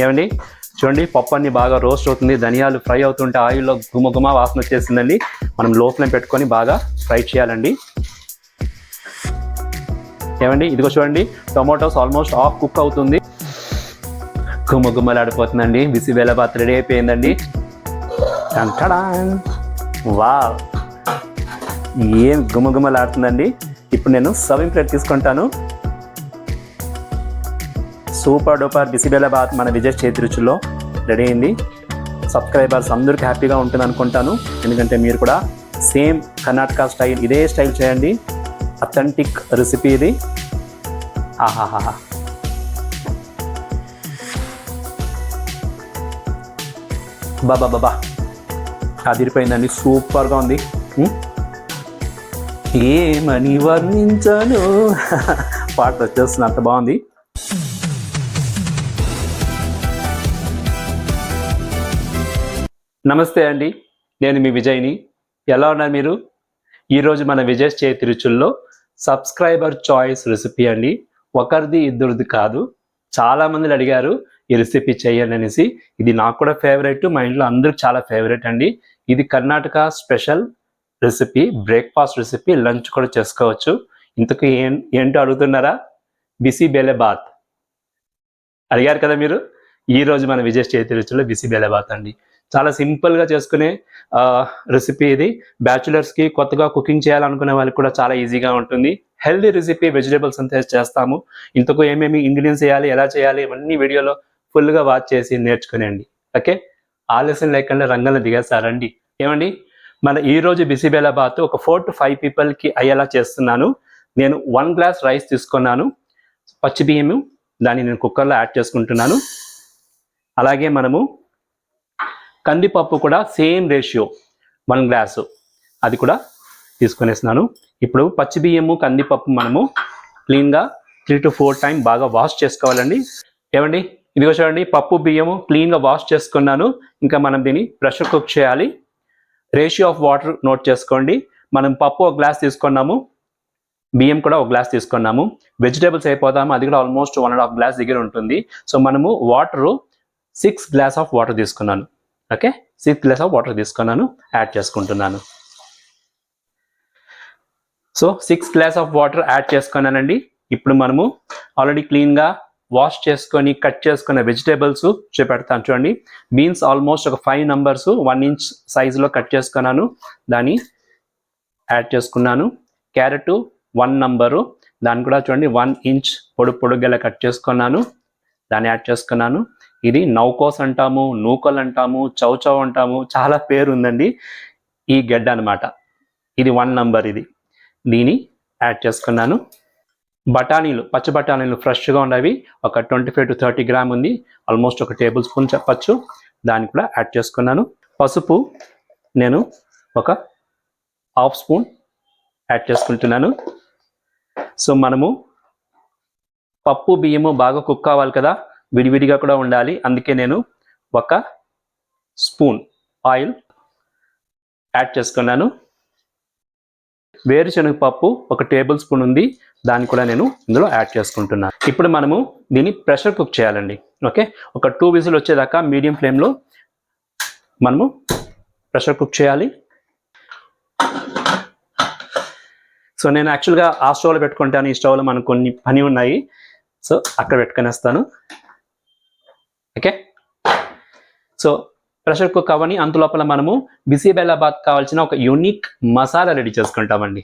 ఏమండి చూడండి, పప్పు అన్ని బాగా రోస్ట్ అవుతుంది, ధనియాలు ఫ్రై అవుతుంటే ఆయిల్లో గుమగుమ వాసన వచ్చేసిందండి. మనం లో ఫ్లేమ్ పెట్టుకొని బాగా ఫ్రై చేయాలండి. ఏమండి ఇదిగో చూడండి, టొమాటోస్ ఆల్మోస్ట్ హాఫ్ కుక్ అవుతుంది. గుమగుమలాడిపోతుందండి. బిసిబెల్లబాత్ రెడీ అయిపోయిందండి. వావ్, ఏం గుమగుమలాడుతుందండి. ఇప్పుడు నేను సర్వింగ్ ప్లేట్ తీసుకుంటాను. సూపర్ డూపర్ బిసిబెల్లబాత్ మన విజయ్ చేతి రుచుల్లో రెడీ అయింది. సబ్స్క్రైబర్స్ అందరికీ హ్యాపీగా ఉంటుంది అనుకుంటాను. ఎందుకంటే మీరు కూడా సేమ్ కర్ణాటక స్టైల్, ఇదే స్టైల్ చేయండి. అథెంటిక్ రెసిపీ ఇది. ఆహాహా, బాబా అదిరిపోయిందండి. సూపర్గా ఉంది. ఏమని వర్ణించాను పాట వచ్చేస్తుంది, అంత బాగుంది. నమస్తే అండి, నేను మీ విజయ్ని. ఎలా ఉన్నారు మీరు? ఈరోజు మన విజయ్ చేతి రుచుల్లో సబ్స్క్రైబర్ చాయిస్ రెసిపీ అండి. ఒకరిది ఇద్దరిది కాదు, చాలామంది అడిగారు ఈ రెసిపీ చేయండి అనేసి. ఇది నాకు కూడా ఫేవరెట్, మా ఇంట్లో అందరికి చాలా ఫేవరెట్ అండి. ఇది Karnataka special recipe, breakfast recipe, lunch కూడా చేసుకోవచ్చు. ఇంతకు ఏంటో అడుగుతున్నారా? బిసిబెల్లబాత్ అడిగారు కదా మీరు. ఈరోజు మన విజయ్ చేతి రుచుల్లో బిసిబెల్లబాత్ అండి. చాలా సింపుల్గా చేసుకునే రెసిపీ ఇది. బ్యాచులర్స్కి, కొత్తగా కుకింగ్ చేయాలనుకునే వాళ్ళకి కూడా చాలా ఈజీగా ఉంటుంది. హెల్దీ రెసిపీ, వెజిటేబుల్స్ అంతా చేస్తాము. ఇంతకు ఏమేమి ఇంగ్రీడియంట్స్ వేయాలి, ఎలా చేయాలి, ఇవన్నీ వీడియోలో ఫుల్గా వాచ్ చేసి నేర్చుకునేయండి. ఓకే, ఆలస్యం లేకుండా రంగంలో దిగేస్తారండి. ఏమండి, మన ఈరోజు బిసిబెల్లబాత్ ఒక 4 to 5 పీపుల్కి అయ్యేలా చేస్తున్నాను. నేను 1 గ్లాస్ రైస్ తీసుకున్నాను, పచ్చి బియ్యము, దాన్ని నేను కుక్కర్లో యాడ్ చేసుకుంటున్నాను. అలాగే మనము కందిపప్పు కూడా సేమ్ రేషియో 1 గ్లాసు, అది కూడా తీసుకునేస్తున్నాను. ఇప్పుడు పచ్చి బియ్యము, కందిపప్పు మనము క్లీన్గా 3 to 4 టైం బాగా వాష్ చేసుకోవాలండి. ఏమండి ఇదిగో చూడండి, పప్పు బియ్యము క్లీన్గా వాష్ చేసుకున్నాను. ఇంకా మనం దీన్ని ప్రెషర్ కుక్ చేయాలి. రేషియో ఆఫ్ వాటర్ నోట్ చేసుకోండి. మనం పప్పు 1 గ్లాస్ తీసుకున్నాము, బియ్యం కూడా 1 గ్లాస్ తీసుకున్నాము. వెజిటేబుల్స్ అయిపోతాము, అది కూడా ఆల్మోస్ట్ 1.5 గ్లాస్ దగ్గర ఉంటుంది. సో మనము వాటరు 6 గ్లాస్ ఆఫ్ వాటర్ తీసుకున్నాను. ఓకే, 6 గ్లాస్ ఆఫ్ వాటర్ తీసుకున్నాను, యాడ్ చేసుకుంటున్నాను. So 6 glass of water add చేసుకున్నానండి. ఇప్పుడు మనము ఆల్రెడీ క్లీన్గా వాష్ చేసుకొని కట్ చేసుకున్న వెజిటేబుల్స్ చూపెడతాను చూడండి. బీన్స్ ఆల్మోస్ట్ ఒక 5 నంబర్స్ 1 ఇంచ్ సైజులో కట్ చేసుకున్నాను, దాన్ని యాడ్ చేసుకున్నాను. క్యారెట్ 1 నంబరు, దాన్ని కూడా చూడండి 1 ఇంచ్ పొడుగలా కట్ చేసుకున్నాను, దాన్ని యాడ్ చేసుకున్నాను. ఇది నౌకోస్ అంటాము, నూకలు అంటాము, చౌచౌ అంటాము, చాలా పేరు ఉందండి ఈ గడ్డ అనమాట. ఇది 1 నంబర్, ఇది దీన్ని యాడ్ చేసుకున్నాను. బఠానీలు, పచ్చి బఠానీలు ఫ్రెష్గా ఉన్నవి ఒక 25 to 30 గ్రామ్ ఉంది, ఆల్మోస్ట్ 1 టేబుల్ స్పూన్ చెప్పచ్చు, దాన్ని కూడా యాడ్ చేసుకున్నాను. పసుపు నేను ఒక 1/2 స్పూన్ యాడ్ చేసుకుంటున్నాను. సో మనము పప్పు బియ్యము బాగా కుక్ అవ్వాలి కదా, విడివిడిగా కూడా ఉండాలి, అందుకే నేను 1 స్పూన్ ఆయిల్ యాడ్ చేసుకున్నాను. వేరుశనగపప్పు 1 టేబుల్ స్పూన్ ఉంది, దాన్ని కూడా నేను ఇందులో యాడ్ చేసుకుంటున్నాను. ఇప్పుడు మనము దీన్ని ప్రెషర్ కుక్ చేయాలండి. ఓకే, ఒక 2 విజిల్ వచ్చేదాకా మీడియం ఫ్లేమ్లో మనము ప్రెషర్ కుక్ చేయాలి. సో నేను యాక్చువల్గా ఆ స్టవ్లో పెట్టుకుంటాను, ఈ స్టవ్లో మనకు కొన్ని పని ఉన్నాయి, సో అక్కడ పెట్టుకునేస్తాను. ఓకే, సో ప్రెషర్ కుక్ అవ్వని అంతలోపల మనము బిసిబెల్లబాత్ కావాల్సిన ఒక యూనిక్ మసాలా రెడీ చేసుకుంటామండి.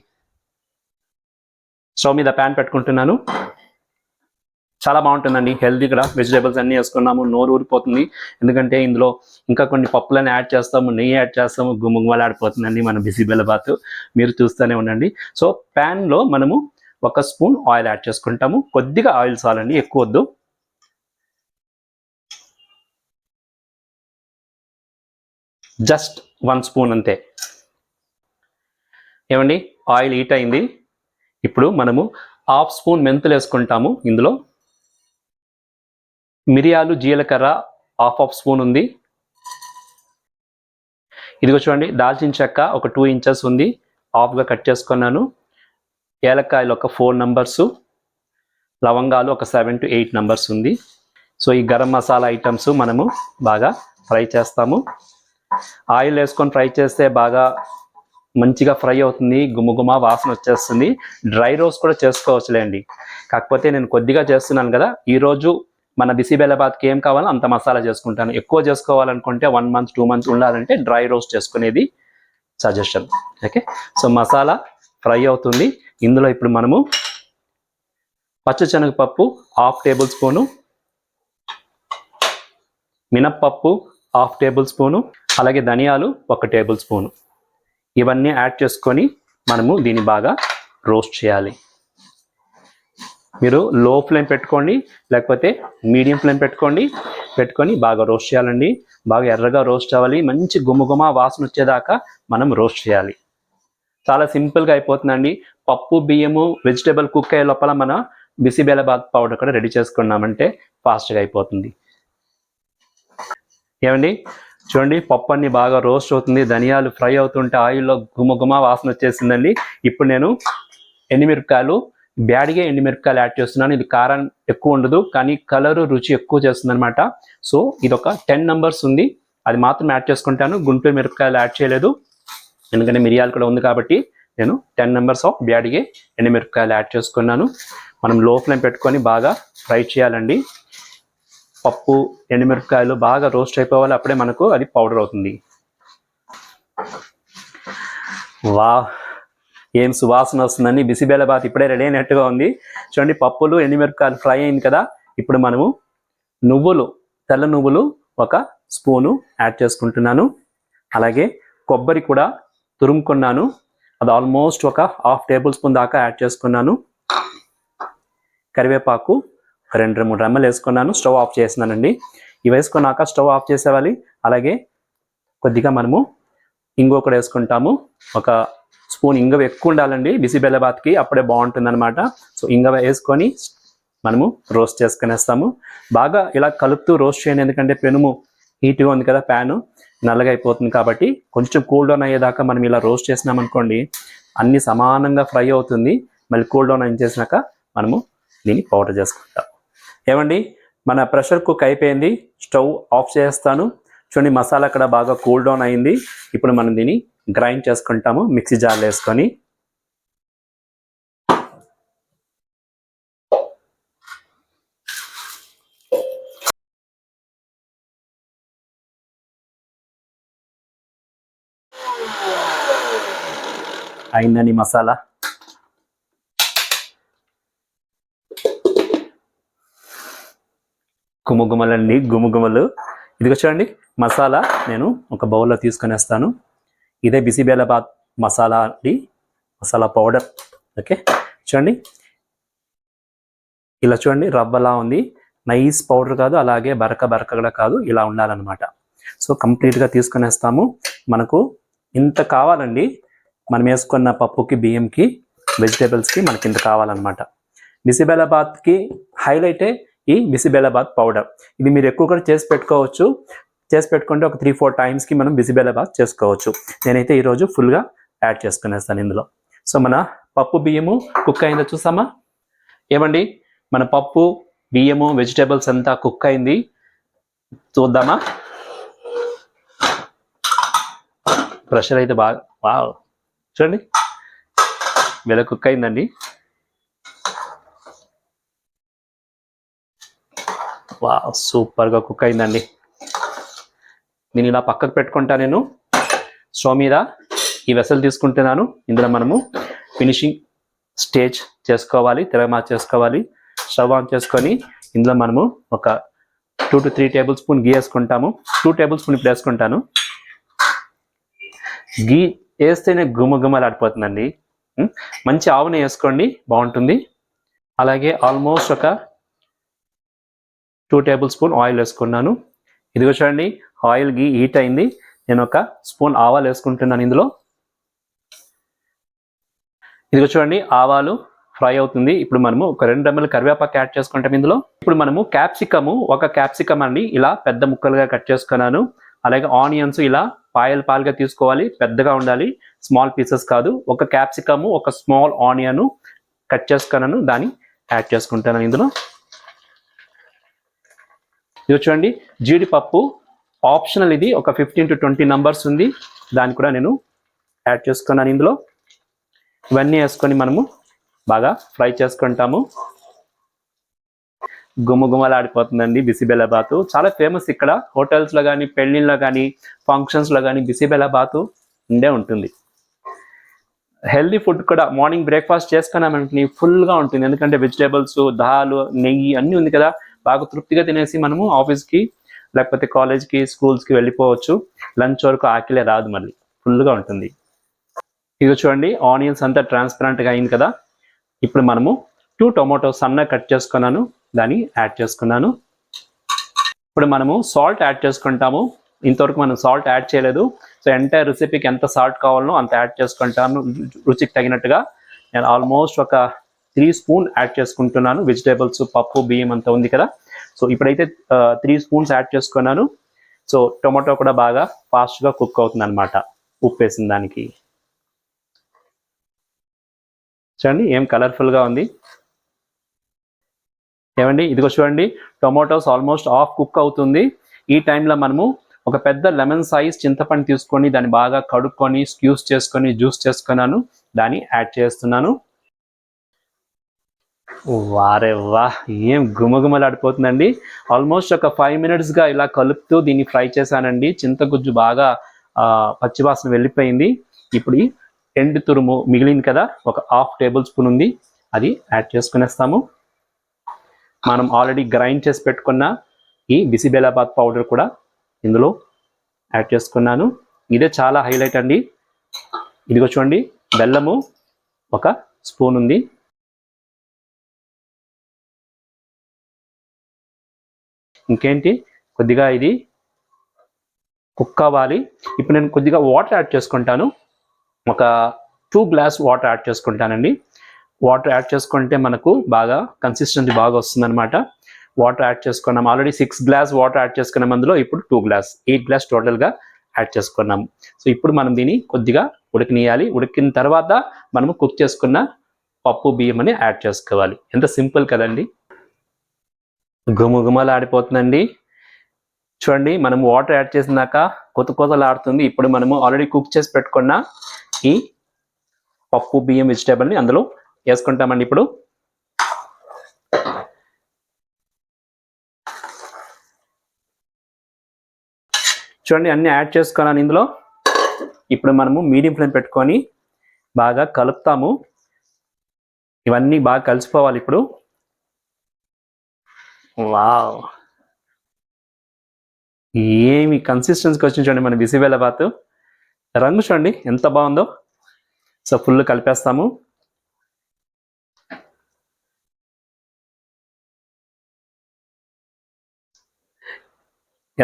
స్టవ్ మీద ప్యాన్ పెట్టుకుంటున్నాను. చాలా బాగుంటుందండి, హెల్తీ కూడా. వెజిటేబుల్స్ అన్నీ వేసుకున్నాము, నోరు ఊరిపోతుంది. ఎందుకంటే ఇందులో ఇంకా కొన్ని పప్పులను యాడ్ చేస్తాము, నెయ్యి యాడ్ చేస్తాము, గుమగుమలాడిపోతుందండి మన బిసిబెల్లబాత్. మీరు చూస్తూనే ఉండండి. సో ప్యాన్లో మనము 1 స్పూన్ ఆయిల్ యాడ్ చేసుకుంటాము. కొద్దిగా ఆయిల్ చాలండి, ఎక్కువ వద్దు. జస్ట్ 1 స్పూన్ అంతే. ఏమండి, ఆయిల్ హీట్ అయింది. ఇప్పుడు మనము 1/2 స్పూన్ మెంతులు వేసుకుంటాము. ఇందులో మిరియాలు, జీలకర్ర 1/2 స్పూన్ ఉంది. ఇదిగో చూడండి, దాల్చిన చెక్క ఒక 2 ఇంచెస్ ఉంది, హాఫ్గా కట్ చేసుకున్నాను. ఏలక్కాయలు ఒక 4 నంబర్సు, లవంగాలు ఒక 7 to 8 నంబర్స్ ఉంది. సో ఈ గరం మసాలా ఐటమ్స్ మనము బాగా ఫ్రై చేస్తాము. ఆయిల్ వేసుకొని ఫ్రై చేస్తే బాగా మంచిగా ఫ్రై అవుతుంది, గుమగుమ వాసన వచ్చేస్తుంది. డ్రై రోస్ట్ కూడా చేసుకోవచ్చులేండి, కాకపోతే నేను కొద్దిగా చేస్తున్నాను కదా. ఈరోజు మన బిసిబెల్లబాత్కి ఏం కావాలో అంత మసాలా చేసుకుంటాను. ఎక్కువ చేసుకోవాలనుకుంటే 1 month 2 months ఉండాలంటే డ్రై రోస్ట్ చేసుకునేది suggestion. Okay, so masala fry అవుతుంది. ఇందులో ఇప్పుడు మనము పచ్చిశనగపప్పు 1/2 tablespoon, మినప్పప్పు 1/2 tablespoon, అలాగే ధనియాలు 1 tablespoon, ఇవన్నీ యాడ్ చేసుకొని మనము దీన్ని బాగా రోస్ట్ చేయాలి. మీరు లో ఫ్లేమ్ పెట్టుకోండి, లేకపోతే మీడియం ఫ్లేమ్ పెట్టుకొని బాగా రోస్ట్ చేయాలండి. బాగా ఎర్రగా రోస్ట్ అవ్వాలి, మంచి గుమగుమ వాసన వచ్చేదాకా మనం రోస్ట్ చేయాలి. చాలా సింపుల్గా అయిపోతుందండి. పప్పు బియ్యము వెజిటేబుల్ కుక్ అయ్యే లోపల మన బిసిబెల్లబాత్ పౌడర్ కూడా రెడీ చేసుకున్నామంటే ఫాస్ట్గా అయిపోతుంది. ఏమండి చూడండి, పప్పు అన్ని బాగా రోస్ట్ అవుతుంది, ధనియాలు ఫ్రై అవుతుంటే ఆయిల్లో గుమగుమ వాసన వచ్చేసిందండి. ఇప్పుడు నేను ఎండుమిరపకాయలు, బ్యాడిగే ఎండుమిరపకాయలు యాడ్ చేస్తున్నాను. ఇది కారం ఎక్కువ ఉండదు, కానీ కలరు రుచి ఎక్కువ చేస్తుంది అనమాట. సో ఇది ఒక 10 numbers ఉంది, అది మాత్రం యాడ్ చేసుకుంటాను. గుంటూరు మిరపకాయలు యాడ్ చేయలేదు, ఎందుకంటే మిరియాలు కూడా ఉంది కాబట్టి. నేను 10 numbers ఆఫ్ బ్యాడిగే ఎండుమిరపకాయలు యాడ్ చేసుకున్నాను. మనం లో ఫ్లేమ్ పెట్టుకొని బాగా ఫ్రై చేయాలండి. పప్పు ఎండుమిరపకాయలు బాగా రోస్ట్ అయిపోవాలి, అప్పుడే మనకు అది పౌడర్ అవుతుంది. వా, ఏం సువాసన వస్తుందండి. బిసిబెల్లబాత్ ఇప్పుడే రెడీ అయినట్టుగా ఉంది. చూడండి, పప్పులు ఎండుమిరపకాయలు ఫ్రై అయింది కదా. ఇప్పుడు మనము నువ్వులు, తెల్ల నువ్వులు 1 spoon యాడ్ చేసుకుంటున్నాను. అలాగే కొబ్బరి కూడా తురుముకున్నాను, అది ఆల్మోస్ట్ 1/2 tablespoon దాకా యాడ్ చేసుకున్నాను. కరివేపాకు 2-3 రెమ్మలు వేసుకున్నాను. స్టవ్ ఆఫ్ చేస్తున్నానండి. ఇవి వేసుకున్నాక స్టవ్ ఆఫ్ చేసేవాలి. అలాగే కొద్దిగా మనము ఇంగువ కూడా వేసుకుంటాము. 1 spoon ఇంగువ ఎక్కువ ఉండాలండి బిసిబెల్లబాత్కి, అప్పుడే బాగుంటుంది అనమాట. సో ఇంగువ వేసుకొని మనము రోస్ట్ చేసుకునేస్తాము. బాగా ఇలా కలుపుతూ రోస్ట్ చేయండి, ఎందుకంటే పెనుము హీట్గా ఉంది కదా, ప్యాను నల్లగా అయిపోతుంది కాబట్టి. కొంచెం కూల్ డౌన్ అయ్యేదాకా మనం ఇలా రోస్ట్ చేసినామనుకోండి, అన్ని సమానంగా ఫ్రై అవుతుంది. మళ్ళీ కూల్ డౌన్ అయిన చేసినాక మనము దీన్ని పౌడర్ చేసుకుంటాం. ఏమండి, మన ప్రెషర్ కుక్ అయిపోయింది, స్టవ్ ఆఫ్ చేస్తాను. చూడండి, మసాలా అక్కడ బాగా కూల్ డౌన్ అయింది. ఇప్పుడు మనం దీన్ని గ్రైండ్ చేసుకుంటాము మిక్సీ జార్లో వేసుకొని. అయిందండి మసాలా. గుమగుమలండి, గుమగుమలు. ఇదిగో చూడండి, మసాలా నేను ఒక బౌల్లో తీసుకొని వస్తాను. ఇదే బిసిబెల్లబాత్ మసాలా అండి, మసాలా పౌడర్. ఓకే, చూడండి ఇలా చూడండి, రవ్వలా ఉంది. నైస్ పౌడర్ కాదు, అలాగే బరక కూడా కాదు, ఇలా ఉండాలన్నమాట. సో కంప్లీట్గా తీసుకొని వస్తాము. మనకు ఇంత కావాలండి, మనం వేసుకున్న పప్పుకి, బియ్యంకి, వెజిటేబుల్స్కి మనకి ఇంత కావాలన్నమాట. బిసిబెల్లబాత్కి హైలైటే ఈ బిసిబెల్లబాత్ పౌడర్. ఇది మీరు ఎక్కువ కూడా చేసి పెట్టుకోవచ్చు. చేసి పెట్టుకుంటే ఒక 3-4 times మనం బిసిబెల్లబాత్ చేసుకోవచ్చు. నేనైతే ఈరోజు ఫుల్గా యాడ్ చేసుకునేస్తాను ఇందులో. సో మన పప్పు బియ్యము కుక్ అయిందో చూసామా. ఏమండి, మన పప్పు బియ్యము వెజిటేబుల్స్ అంతా కుక్ అయింది, చూద్దామా. ప్రెషర్ అయితే బాగా, వావ్ చూడండి, వీళ్ళ కుక్ అయిందండి. వా, సూపర్గా కుక్ అయిందండి. నేను ఇలా పక్కకు పెట్టుకుంటా. నేను స్టవ్ మీద ఈ వెసల్ తీసుకుంటున్నాను. ఇందులో మనము ఫినిషింగ్ స్టేజ్ చేసుకోవాలి, తిరగమాత చేసుకోవాలి. స్టవ్ ఆన్ చేసుకొని ఇందులో మనము ఒక 2 to 3 tablespoon గీ వేసుకుంటాము. 2 tablespoon ఇప్పుడు వేసుకుంటాను. గీ వేస్తేనే గుమగుమలాడిపోతుందండి. మంచి ఆవు నెయ్యి వేసుకోండి, బాగుంటుంది. అలాగే ఆల్మోస్ట్ ఒక 2 tablespoon ఆయిల్ వేసుకున్నాను. ఇదిగో చూడండి, ఆయిల్ గీ హీట్ అయింది. నేను 1 spoon ఆవాలు వేసుకుంటున్నాను ఇందులో. ఇదిగో చూడండి, ఆవాలు ఫ్రై అవుతుంది. ఇప్పుడు మనము ఒక 2 రెమ్మలు కరివేపాకు యాడ్ చేసుకుంటాం ఇందులో. ఇప్పుడు మనము క్యాప్సికము, 1 capsicum అండి ఇలా పెద్ద ముక్కలుగా కట్ చేసుకున్నాను. అలాగే ఆనియన్స్ ఇలా పాయలుగా తీసుకోవాలి, పెద్దగా ఉండాలి, స్మాల్ పీసెస్ కాదు. 1 capsicum, 1 small ఆనియన్ కట్ చేసుకున్నాను, దాన్ని యాడ్ చేసుకుంటాను ఇందులో. ఇది చూడండి జీడిపప్పు ఆప్షనల్, ఇది ఒక 15 to 20 నంబర్స్ ఉంది, దాన్ని కూడా నేను యాడ్ చేసుకున్నాను ఇందులో. ఇవన్నీ వేసుకొని మనము బాగా ఫ్రై చేసుకుంటాము. గుమగుమలాడిపోతుందండి బిసిబెల్లబాతు. చాలా ఫేమస్ ఇక్కడ హోటల్స్లో కానీ పెళ్ళిళ్ళలో కానీ ఫంక్షన్స్లో కానీ బిసిబెల్లబాతు ఉండే ఉంటుంది. హెల్దీ ఫుడ్ కూడా మార్నింగ్ బ్రేక్ఫాస్ట్ చేసుకున్నామంటే ఫుల్గా ఉంటుంది, ఎందుకంటే వెజిటేబుల్స్, దాల్, నెయ్యి అన్నీ ఉంది కదా. బాగా తృప్తిగా తినేసి మనము ఆఫీస్కి లేకపోతే కాలేజ్కి స్కూల్స్కి వెళ్ళిపోవచ్చు. లంచ్ వరకు ఆకలే రాదు, మళ్ళీ ఫుల్గా ఉంటుంది. ఇది చూడండి ఆనియన్స్ అంతా ట్రాన్స్పరెంట్గా అయింది కదా. ఇప్పుడు మనము 2 టొమాటోస్ సన్నగా కట్ చేసుకున్నాను, దాన్ని యాడ్ చేసుకున్నాను. ఇప్పుడు మనము సాల్ట్ యాడ్ చేసుకుంటాము. ఇంతవరకు మనం సాల్ట్ యాడ్ చేయలేదు. సో ఎంటైర్ రెసిపీకి ఎంత సాల్ట్ కావాలో అంత యాడ్ చేసుకుంటాను రుచికి తగినట్టుగా. నేను ఆల్మోస్ట్ ఒక 3 స్పూన్ యాడ్ చేసుకుంటున్నాను. వెజిటేబుల్స్, పప్పు, బియ్యం అంతా ఉంది కదా. సో ఇప్పుడైతే 3 స్పూన్స్ యాడ్ చేసుకున్నాను. సో టొమాటో కూడా బాగా ఫాస్ట్గా కుక్ అవుతుంది అనమాట ఉప్పు వేసిన దానికి. చూడండి ఏం కలర్ఫుల్గా ఉంది ఏమండి. ఇదిగో చూడండి టొమాటోస్ ఆల్మోస్ట్ హాఫ్ కుక్ అవుతుంది. ఈ టైంలో మనము ఒక పెద్ద లెమన్ సైజ్ చింతపండు తీసుకొని దాన్ని బాగా కడుక్కొని స్క్యూస్ చేసుకొని జ్యూస్ చేసుకున్నాను, దాన్ని యాడ్ చేస్తున్నాను. వారే వా, ఏం గుమగుమలాడిపోతుందండి. ఆల్మోస్ట్ ఒక 5 minutesగా ఇలా కలుపుతూ దీన్ని ఫ్రై చేశానండి. చింతగుజ్జు బాగా పచ్చివాసన వెళ్ళిపోయింది. ఇప్పుడు ఎండు తురుము మిగిలింది కదా, ఒక 1/2 టేబుల్ స్పూన్ ఉంది, అది యాడ్ చేసుకునేస్తాము. మనం ఆల్రెడీ గ్రైండ్ చేసి పెట్టుకున్న ఈ బిసిబెల్లబాత్ పౌడర్ కూడా ఇందులో యాడ్ చేసుకున్నాను. ఇదే చాలా హైలైట్ అండి. ఇదిగో చూడండి బెల్లము 1 స్పూన్ ఉంది. ఇంకేంటి కొద్దిగా ఇది కుక్ అవ్వాలి. ఇప్పుడు నేను కొద్దిగా వాటర్ యాడ్ చేసుకుంటాను. ఒక 2 గ్లాస్ వాటర్ యాడ్ చేసుకుంటానండి. వాటర్ యాడ్ చేసుకుంటే మనకు బాగా కన్సిస్టెన్సీ బాగా వస్తుందన్నమాట. వాటర్ యాడ్ చేసుకున్నాం. ఆల్రెడీ 6 గ్లాస్ వాటర్ యాడ్ చేసుకున్నాం అందులో. ఇప్పుడు 2 గ్లాస్ 8 గ్లాస్ టోటల్గా యాడ్ చేసుకున్నాము. సో ఇప్పుడు మనం దీన్ని కొద్దిగా ఉడకనియాలి. ఉడికిన తర్వాత మనము కుక్ చేసుకున్న పప్పు బియ్యం అని యాడ్ చేసుకోవాలి. ఎంత సింపుల్ కదండి. గుమగుమలాడిపోతుందండి. చూడండి మనం వాటర్ యాడ్ చేసినాక కొతలాడుతుంది. ఇప్పుడు మనము ఆల్రెడీ కుక్ చేసి పెట్టుకున్న ఈ పప్పు బియ్యం వెజిటేబుల్ని అందులో వేసుకుంటామండి. ఇప్పుడు చూడండి అన్ని యాడ్ చేసుకున్నాను ఇందులో. ఇప్పుడు మనము మీడియం ఫ్లేమ్ పెట్టుకొని బాగా కలుపుతాము. ఇవన్నీ బాగా కలిసిపోవాలి ఇప్పుడు. వావ్, ఏమి కన్సిస్టెన్సీకి వచ్చింది చూడండి మన బిసిబెల్లబాత్. రంగు చూడండి ఎంత బాగుందో. సో ఫుల్ కలిపేస్తాము.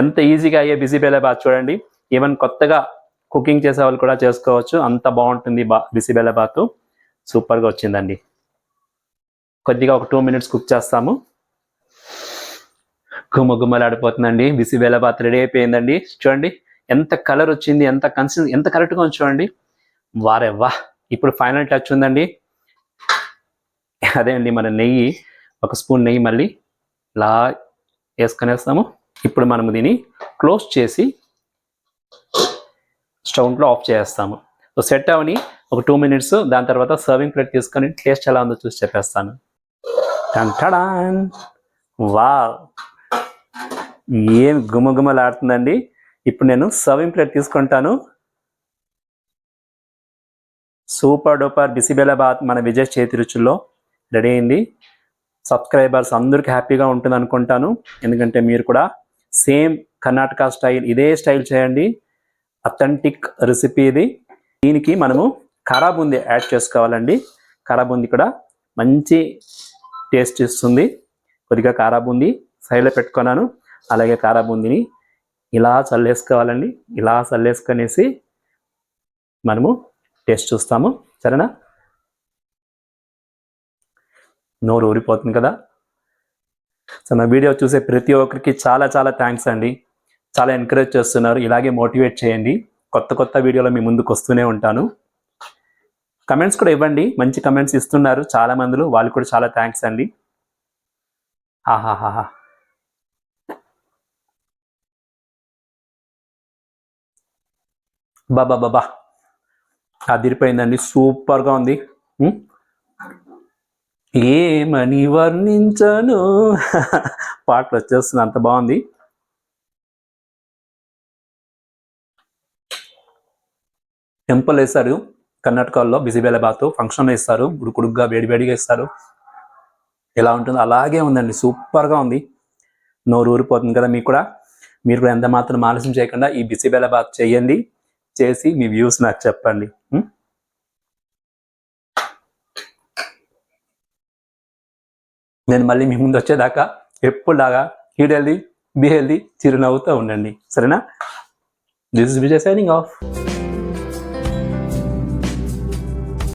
ఎంత ఈజీగా అయ్యే బిసిబెల్లబాత్ చూడండి. ఈవెన్ కొత్తగా కుకింగ్ చేసే వాళ్ళు కూడా చేసుకోవచ్చు, అంత బాగుంటుంది బిసిబెల్లబాత్. సూపర్గా వచ్చిందండి. కొద్దిగా ఒక 2 minutes కుక్ చేస్తాము. గుమ్మలాడిపోతుందండి. బిసిబెల్లబాత్ రెడీ అయిపోయిందండి. చూడండి ఎంత కలర్ వచ్చింది, ఎంత కన్సిస్టెన్సీ ఎంత కరెక్ట్గా ఉంది చూడండి. వారే వా. ఇప్పుడు ఫైనల్ టచ్ ఉందండి. అదే అండి మన నెయ్యి, 1 స్పూన్ నెయ్యి మళ్ళీ ఇలా వేసుకునేస్తాము. ఇప్పుడు మనము దీన్ని క్లోజ్ చేసి స్టవ్లో ఆఫ్ చేస్తాము. సో సెట్ అవని ఒక 2 minutes, దాని తర్వాత సర్వింగ్ ప్లేట్ తీసుకొని టేస్ట్ ఎలా ఉందో చూసి చెప్పేస్తాను. టన్ వా, ఏం గుమగుమలాడుతుందండి. ఇప్పుడు నేను సర్వింగ్ ప్లేట్ తీసుకుంటాను. సూపర్ డూపర్ బిసిబెల్లబాత్ మన విజయ్ చేతి రుచుల్లో రెడీ అయింది. సబ్స్క్రైబర్స్ అందరికీ హ్యాపీగా ఉంటుంది అనుకుంటాను, ఎందుకంటే మీరు కూడా సేమ్ కర్ణాటక స్టైల్ ఇదే స్టైల్ చేయండి. అథెంటిక్ రెసిపీ ఇది. దీనికి మనము కారా బూందీ యాడ్ చేసుకోవాలండి. కారా బూందీ కూడా మంచి టేస్ట్ ఇస్తుంది. కొద్దిగా కారా బూందీ సైడ్లో పెట్టుకున్నాను. అలాగే కారా బూందీని ఇలా చల్లేసుకోవాలండి. ఇలా చల్లేసుకొనేసి మనము టేస్ట్ చూస్తాము, సరేనా? నోరు ఊరిపోతుంది కదా. సో నా వీడియో చూసే ప్రతి ఒక్కరికి చాలా చాలా థ్యాంక్స్ అండి. చాలా ఎంకరేజ్ చేస్తున్నారు. ఇలాగే మోటివేట్ చేయండి. కొత్త వీడియోలో మీ ముందుకు వస్తూనే ఉంటాను. కమెంట్స్ కూడా ఇవ్వండి. మంచి కమెంట్స్ ఇస్తున్నారు చాలా మందిలో, వాళ్ళు కూడా చాలా థ్యాంక్స్ అండి. ఆహాహా, బాబా బాబా అదిరిపోయిందండి, సూపర్గా ఉంది. ఉమ్, ఏమని వర్ణించను పాటలు వచ్చేస్తుంది, అంత బాగుంది. టెంపుల్ వేస్తారు కర్ణాటకలో, బిసిబేళబాత్ ఫంక్షన్ వేస్తారు, ఉడుకుడుగ్గా వేడివేడిగా ఇస్తారు. ఎలా ఉంటుందో అలాగే ఉందండి, సూపర్గా ఉంది. నోరు ఊరిపోతుంది కదా మీకు కూడా. మీరు కూడా ఎంత మాత్రం ఆలస్యం చేయకుండా ఈ బిసిబేళబాత్ చేయండి, చేసి మీ వ్యూస్ నాకు చెప్పండి. నేను మళ్ళీ మీ ముందు వచ్చేదాకా ఎప్పుడులాగా ఈట్ హెల్దీ, బీ హెల్దీ, చిరునవ్వుతూ ఉండండి, సరేనా? This is Vijay signing off.